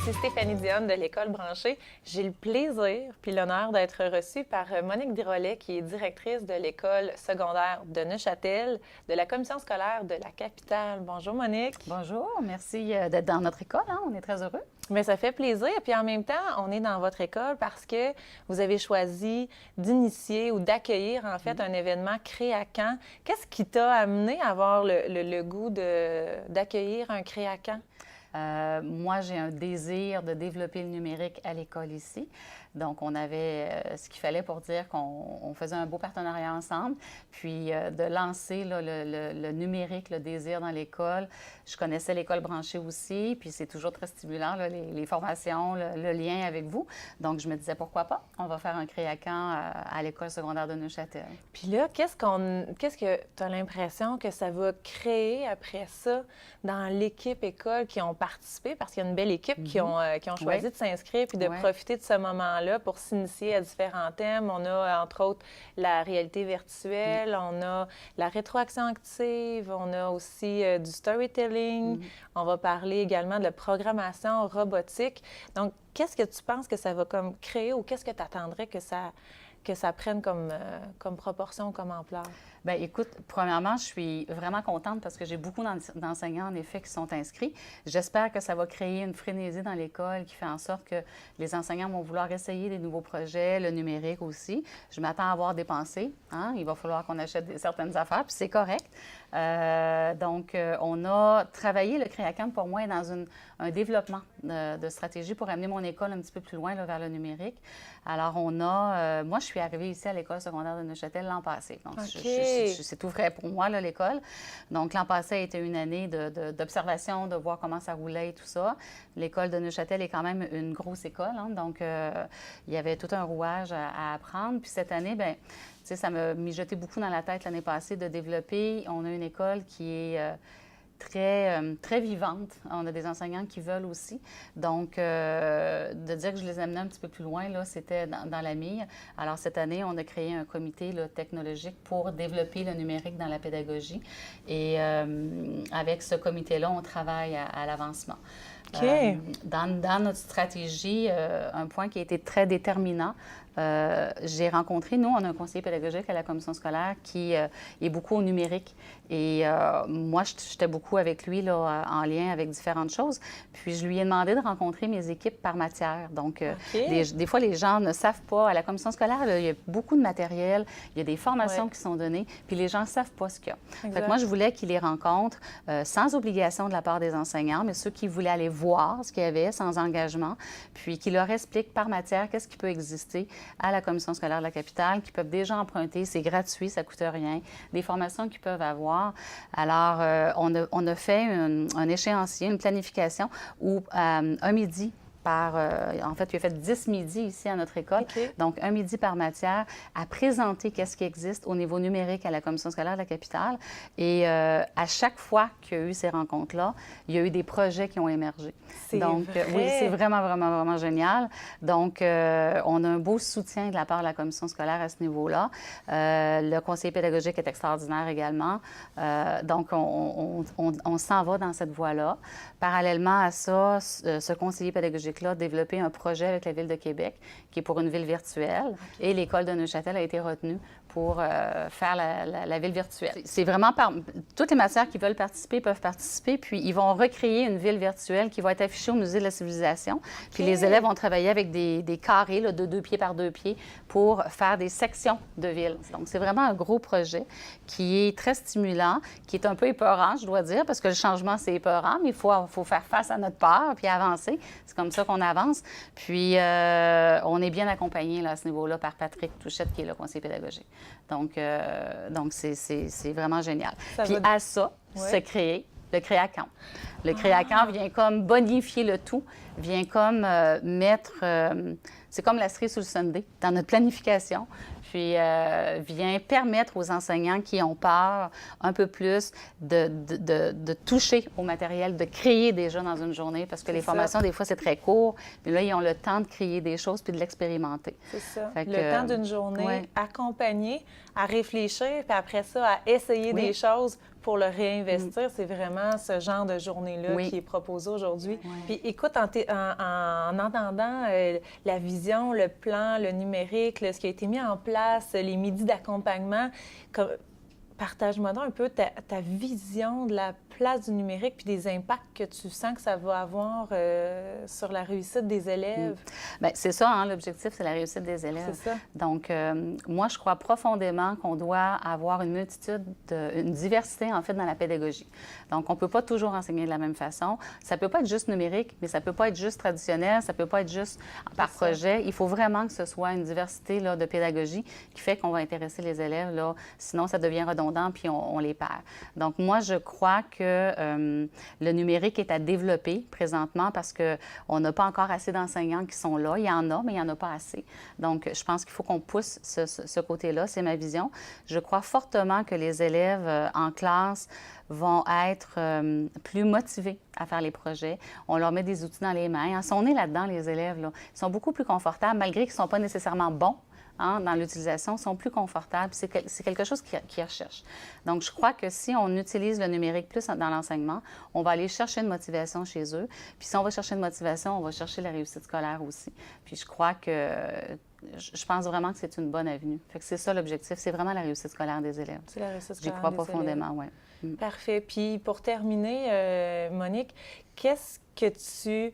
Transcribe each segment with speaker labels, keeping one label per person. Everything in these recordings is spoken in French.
Speaker 1: Ici Stéphanie Dionne de l'École branchée. J'ai le plaisir puis l'honneur d'être reçue par Monique Dirolet, qui est directrice de l'École secondaire de Neuchâtel, de la commission scolaire de la capitale. Bonjour Monique.
Speaker 2: Bonjour, merci d'être dans notre école, hein? On est très heureux.
Speaker 1: Mais ça fait plaisir. Puis en même temps, on est dans votre école parce que vous avez choisi d'initier ou d'accueillir en fait un événement Créacan. Qu'est-ce qui t'a amené à avoir le goût d'accueillir un Créacan?
Speaker 2: Moi, j'ai un désir de développer le numérique à l'école ici. Donc, on avait ce qu'il fallait pour dire qu'on faisait un beau partenariat ensemble. Puis, de lancer là, le numérique, le désir dans l'école. Je connaissais l'école branchée aussi. Puis, c'est toujours très stimulant, là, les formations, le lien avec vous. Donc, je me disais, pourquoi pas? On va faire un Créacan à l'école secondaire de Neuchâtel.
Speaker 1: Puis là, qu'est-ce que tu as l'impression que ça va créer après ça dans l'équipe école qui ont participé? Parce qu'il y a une belle équipe qui ont choisi de s'inscrire puis de profiter de ce moment-là pour s'initier à différents thèmes. On a, entre autres, la réalité virtuelle, on a la rétroaction active, on a aussi du storytelling. On va parler également de la programmation robotique. Donc, qu'est-ce que tu penses que ça va comme créer ou qu'est-ce que tu attendrais que ça prenne comme proportion, comme ampleur?
Speaker 2: Bien, écoute, premièrement, je suis vraiment contente parce que j'ai beaucoup d'enseignants, en effet, qui sont inscrits. J'espère que ça va créer une frénésie dans l'école qui fait en sorte que les enseignants vont vouloir essayer des nouveaux projets, le numérique aussi. Je m'attends à avoir dépensé. Hein? Il va falloir qu'on achète certaines affaires, puis c'est correct. Donc, on a travaillé, le Créacan, pour moi, est dans un développement de stratégie pour amener mon école un petit peu plus loin là, vers le numérique. Alors, moi, je suis arrivée ici à l'École secondaire de Neuchâtel l'an passé. Donc, c'est tout vrai pour moi, là, l'école. Donc, l'an passé a été une année d'observation, de voir comment ça roulait et tout ça. L'école de Neuchâtel est quand même une grosse école, hein, donc il y avait tout un rouage à apprendre. Puis cette année, bien, tu sais, ça m'a mijoté beaucoup dans la tête l'année passée de développer. On a une école qui est très vivante. On a des enseignants qui veulent aussi. Donc, de dire que je les amenais un petit peu plus loin, là, c'était dans la mire. Alors, cette année, on a créé un comité là, technologique pour développer le numérique dans la pédagogie. Et avec ce comité-là, on travaille à l'avancement.
Speaker 1: Okay.
Speaker 2: Dans notre stratégie, un point qui a été très déterminant, j'ai rencontré, nous, on a un conseiller pédagogique à la commission scolaire qui est beaucoup au numérique. Et moi, j'étais beaucoup avec lui là, en lien avec différentes choses. Puis, je lui ai demandé de rencontrer mes équipes par matière. Donc, des fois, les gens ne savent pas. À la commission scolaire, là, il y a beaucoup de matériel, il y a des formations qui sont données, puis les gens ne savent pas ce qu'il y a. Fait que moi, je voulais qu'ils les rencontrent sans obligation de la part des enseignants, mais ceux qui voulaient aller voir ce qu'il y avait sans engagement, puis qu'ils leur expliquent par matière qu'est-ce qui peut exister à la commission scolaire de la capitale, qui peuvent déjà emprunter, c'est gratuit, ça ne coûte rien, des formations qu'ils peuvent avoir. Alors, on a fait un échéancier, une planification où un midi en fait, il a fait 10 midis ici à notre école. Okay. Donc, un midi par matière à présenter qu'est-ce qui existe au niveau numérique à la commission scolaire de la capitale. Et à chaque fois qu'il y a eu ces rencontres-là, il y a eu des projets qui ont émergé. Donc, oui, c'est vraiment, vraiment, vraiment génial. Donc, on a un beau soutien de la part de la commission scolaire à ce niveau-là. Le conseiller pédagogique est extraordinaire également. Donc, on s'en va dans cette voie-là. Parallèlement à ça, ce conseiller pédagogique-là a développé un projet avec la Ville de Québec qui est pour une ville virtuelle. Okay. Et l'École de Neuchâtel a été retenue pour faire la ville virtuelle. C'est vraiment toutes les matières qui veulent participer peuvent participer, puis ils vont recréer une ville virtuelle qui va être affichée au Musée de la Civilisation. Okay. Puis les élèves vont travailler avec des carrés là, de 2 pieds par 2 pieds pour faire des sections de ville. Donc, c'est vraiment un gros projet qui est très stimulant, qui est un peu épeurant, je dois dire, parce que le changement, c'est épeurant, mais il faut faire face à notre peur puis avancer. C'est comme ça qu'on avance. Puis, on est bien accompagné là, à ce niveau-là par Patrick Touchette, qui est le conseiller pédagogique. Donc c'est vraiment génial. Puis à ça, se créer le Créacan. Le Créacan vient comme bonifier le tout, vient comme mettre... c'est comme la cerise sur le sundae dans notre planification. Puis vient permettre aux enseignants qui ont peur un peu plus de toucher au matériel, de créer déjà dans une journée, parce que les formations, des fois, c'est très court, mais là, ils ont le temps de créer des choses puis de l'expérimenter.
Speaker 1: C'est ça. Le temps d'une journée accompagné à réfléchir, puis après ça, à essayer des choses pour le réinvestir. C'est vraiment ce genre de journée journée-là qui est proposée aujourd'hui.
Speaker 2: Oui.
Speaker 1: Puis écoute, en entendant la vision, le plan, le numérique, ce qui a été mis en place, les midis d'accompagnement, partage-moi donc un peu ta vision de la place du numérique puis des impacts que tu sens que ça va avoir sur la réussite des élèves.
Speaker 2: Bien, c'est ça, hein, l'objectif, c'est la réussite des élèves.
Speaker 1: C'est ça.
Speaker 2: Donc, moi, je crois profondément qu'on doit avoir une diversité, en fait, dans la pédagogie. Donc, on ne peut pas toujours enseigner de la même façon. Ça ne peut pas être juste numérique, mais ça ne peut pas être juste traditionnel, ça ne peut pas être juste par projet. Il faut vraiment que ce soit une diversité là, de pédagogie qui fait qu'on va intéresser les élèves. Là. Sinon, ça devient redondant puis on les perd. Donc, moi, je crois que le numérique est à développer présentement parce qu'on n'a pas encore assez d'enseignants qui sont là. Il y en a, mais il n'y en a pas assez. Donc, je pense qu'il faut qu'on pousse ce côté-là. C'est ma vision. Je crois fortement que les élèves en classe vont être plus motivés à faire les projets. On leur met des outils dans les mains. Ils sont nés là-dedans, les élèves. Là. Ils sont beaucoup plus confortables, malgré qu'ils ne sont pas nécessairement bons. Hein, dans l'utilisation, sont plus confortables. C'est quelque chose qu'ils recherchent. Donc, je crois que si on utilise le numérique plus dans l'enseignement, on va aller chercher une motivation chez eux. Puis si on va chercher une motivation, on va chercher la réussite scolaire aussi. Puis je crois que je pense vraiment que c'est une bonne avenue. Fait que c'est ça l'objectif, c'est vraiment la réussite scolaire des élèves.
Speaker 1: C'est la réussite scolaire
Speaker 2: J'y crois profondément, oui.
Speaker 1: Parfait. Puis pour terminer, Monique, qu'est-ce que tu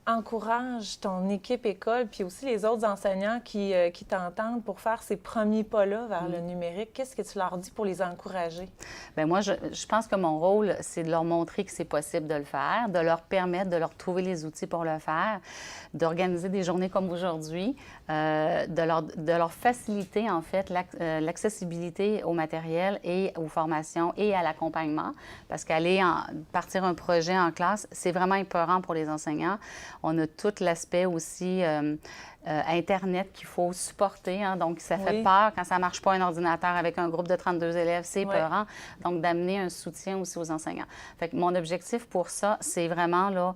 Speaker 1: encourage ton équipe école, puis aussi les autres enseignants qui t'entendent pour faire ces premiers pas-là vers le numérique? Qu'est-ce que tu leur dis pour les encourager?
Speaker 2: Bien, moi, je pense que mon rôle, c'est de leur montrer que c'est possible de le faire, de leur permettre de leur trouver les outils pour le faire, d'organiser des journées comme aujourd'hui, de leur faciliter, en fait, l'accessibilité au matériel et aux formations et à l'accompagnement, parce qu'aller partir un projet en classe, c'est vraiment épeurant pour les enseignants. On a tout l'aspect aussi Internet qu'il faut supporter. Hein, donc, ça fait peur quand ça ne marche pas un ordinateur avec un groupe de 32 élèves. C'est épeurant. Donc, d'amener un soutien aussi aux enseignants. Fait que mon objectif pour ça, c'est vraiment là,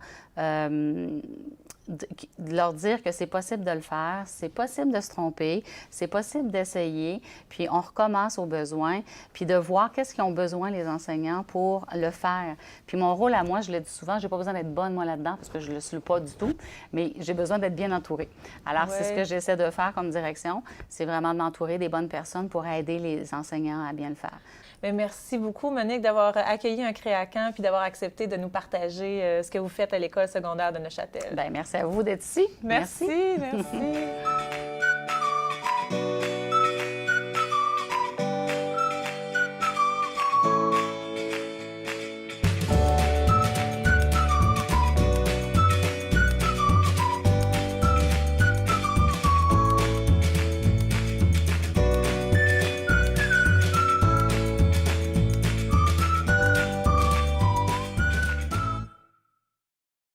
Speaker 2: de leur dire que c'est possible de le faire, c'est possible de se tromper, c'est possible d'essayer, puis on recommence au besoin, puis de voir qu'est-ce qu'ils ont besoin, les enseignants, pour le faire. Puis mon rôle à moi, je le dis souvent, j'ai pas besoin d'être bonne, moi, là-dedans, parce que je le suis pas du tout, mais j'ai besoin d'être bien entourée. Alors, c'est ce que j'essaie de faire comme direction, c'est vraiment de m'entourer des bonnes personnes pour aider les enseignants à bien le faire.
Speaker 1: Bien, merci beaucoup, Monique, d'avoir accueilli un Créacan puis d'avoir accepté de nous partager ce que vous faites à l'École secondaire de Neuchâtel.
Speaker 2: Bien, merci à vous d'être ici.
Speaker 1: Merci.